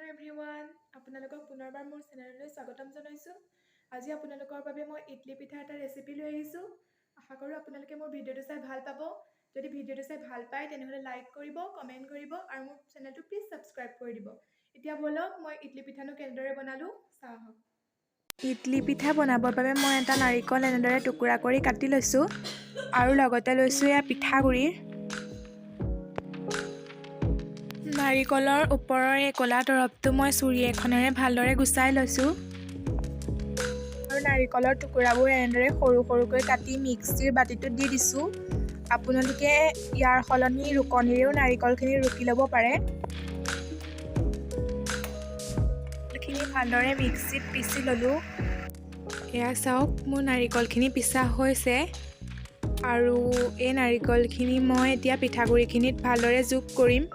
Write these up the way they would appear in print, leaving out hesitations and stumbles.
Everyone আপোনালোকক পুনৰবাৰ মোৰ চেনেললৈ স্বাগতম জনাইছোঁ। আজি আপোনালোকৰ বাবে মই ইডলি পিঠা এটা ৰেচিপি লৈ আহিছোঁ। আশা কৰোঁ আপোনালোকে মোৰ ভিডিঅ'টো চাই ভাল পাব। যদি ভিডিঅ'টো চাই ভাল পায় তেনেহ'লে লাইক কৰিব, কমেণ্ট কৰিব আৰু মোৰ চেনেলটো প্লিজ ছাবস্ক্ৰাইব কৰি দিব। এতিয়া বলক মই ইডলি পিঠানো কেনেদৰে বনালোঁ চাওঁ আহক। ইডলি পিঠা বনাবৰ বাবে মই এটা নাৰিকল এনেদৰে টুকুৰা কৰি কাটি লৈছোঁ আৰু লগতে লৈছোঁ এয়া পিঠাগুড়ি। নাৰিকলৰ ওপৰৰ এই ক'লা তৰপটো মই চুৰি এখনেৰে ভালদৰে গুচাই লৈছোঁ আৰু নাৰিকলৰ টুকুৰাবোৰ এনেদৰে সৰু সৰুকৈ কাটি মিক্সিৰ বাতিটোত দি দিছোঁ। আপোনালোকে ইয়াৰ সলনি ৰুকনিৰেও নাৰিকলখিনি ৰুকি ল'ব পাৰে। এইখিনি ভালদৰে মিক্সিত পিচি ল'লোঁ। এয়া চাওক মোৰ নাৰিকলখিনি পিছা হৈছে আৰু এই নাৰিকলখিনি মই এতিয়া পিঠাগুড়িখিনিত ভালদৰে যোগ কৰিম।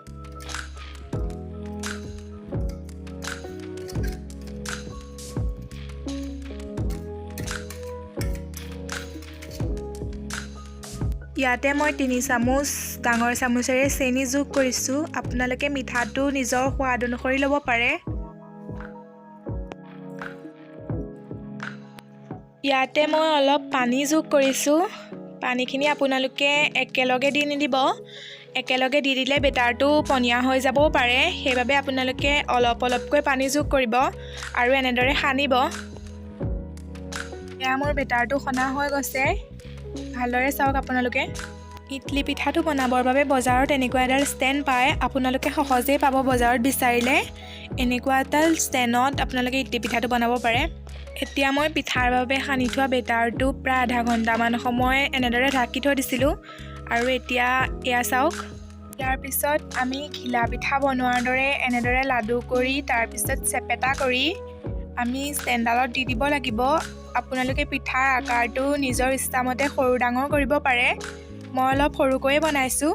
ইয়াতে মই 3 চামুচ ডাঙৰ চামুচেৰে চেনি যোগ কৰিছোঁ। আপোনালোকে মিঠাটো নিজৰ সোৱাদ অনুসৰি ল'ব পাৰে। ইয়াতে মই অলপ পানী যোগ কৰিছোঁ। পানীখিনি আপোনালোকে একেলগে দি নিদিব, একেলগে দি দিলে বেটাৰটো পনীয়া হৈ যাবও পাৰে। সেইবাবে আপোনালোকে অলপ অলপকৈ পানী যোগ কৰিব আৰু এনেদৰে সানিব। এয়া মোৰ বেটাৰটো সনা হৈ গৈছে, ভালদৰে চাওক আপোনালোকে। ইডলি পিঠাটো বনাবৰ বাবে বজাৰত এনেকুৱা এডাল ষ্টেণ্ড পায়। আপোনালোকে সহজেই পাব বজাৰত বিচাৰিলে। এনেকুৱা এডাল ষ্টেণ্ডত আপোনালোকে ইডলি পিঠাটো বনাব পাৰে। এতিয়া মই পিঠাৰ বাবে সানি থোৱা বেটাৰটো প্ৰায় আধা ঘণ্টামান সময় এনেদৰে ঢাকি থৈ দিছিলোঁ আৰু এতিয়া এয়া চাওক। ইয়াৰ পিছত আমি ঘিলা পিঠা বনোৱাৰ দৰে এনেদৰে লাডু কৰি তাৰপিছত চেপেটা কৰি আমি ষ্টেণ্ডডালত দি দিব লাগিব। আপোনালোকে পিঠাৰ আকাৰটো নিজৰ ইচ্ছামতে সৰু ডাঙৰ কৰিব পাৰে। মই অলপ সৰুকৈয়ে বনাইছোঁ।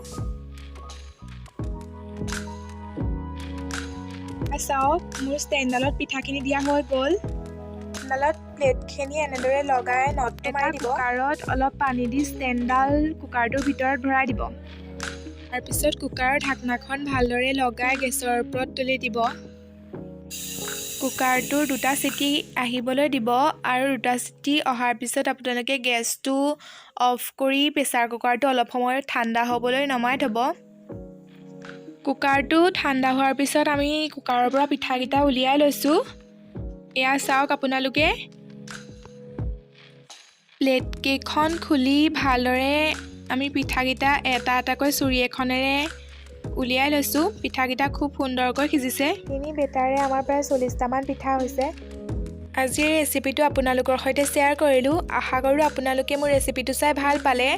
চাওক মোৰ ষ্টেণ্ডডালত পিঠাখিনি দিয়া হৈ গ'ল। ষ্টেণ্ডডালত প্লেটখিনি এনেদৰে লগাই নটটো মাৰি দিব। কুকাৰত অলপ পানী দি ষ্টেণ্ডডাল কুকাৰটোৰ ভিতৰত ভৰাই দিব। তাৰপিছত কুকাৰৰ ঢাকনাখন ভালদৰে লগাই গেছৰ ওপৰত তুলি দিব। কুকাৰটোৰ 2টা চিটি আহিবলৈ দিব আৰু 2টা চিটি অহাৰ পিছত আপোনালোকে গেছটো অফ কৰি প্ৰেছাৰ কুকাৰটো অলপ সময় ঠাণ্ডা হ'বলৈ নমাই থ'ব। কুকাৰটো ঠাণ্ডা হোৱাৰ পিছত আমি কুকাৰৰ পৰা পিঠাকেইটা উলিয়াই লৈছোঁ। এয়া চাওক আপোনালোকে। প্লেটকেইখন খুলি ভালদৰে আমি পিঠাকেইটা এটা এটাকৈ চুৰি এখনেৰে উলিয়াই লৈছোঁ। পিঠাকেইটা খুব সুন্দৰকৈ সিজিছে। তিনি বেটাৰে আমাৰ প্ৰায় 40টামান পিঠা হৈছে। আজিৰ ৰেচিপিটো আপোনালোকৰ সৈতে শ্বেয়াৰ কৰিলোঁ। আশা কৰোঁ আপোনালোকে মোৰ ৰেচিপিটো চাই ভাল পালে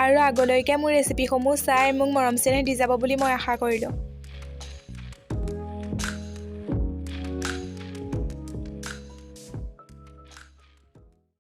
আৰু আগলৈকে মোৰ ৰেচিপিসমূহ চাই মোক মৰম চেনেহ দি যাব বুলি মই আশা কৰিলোঁ।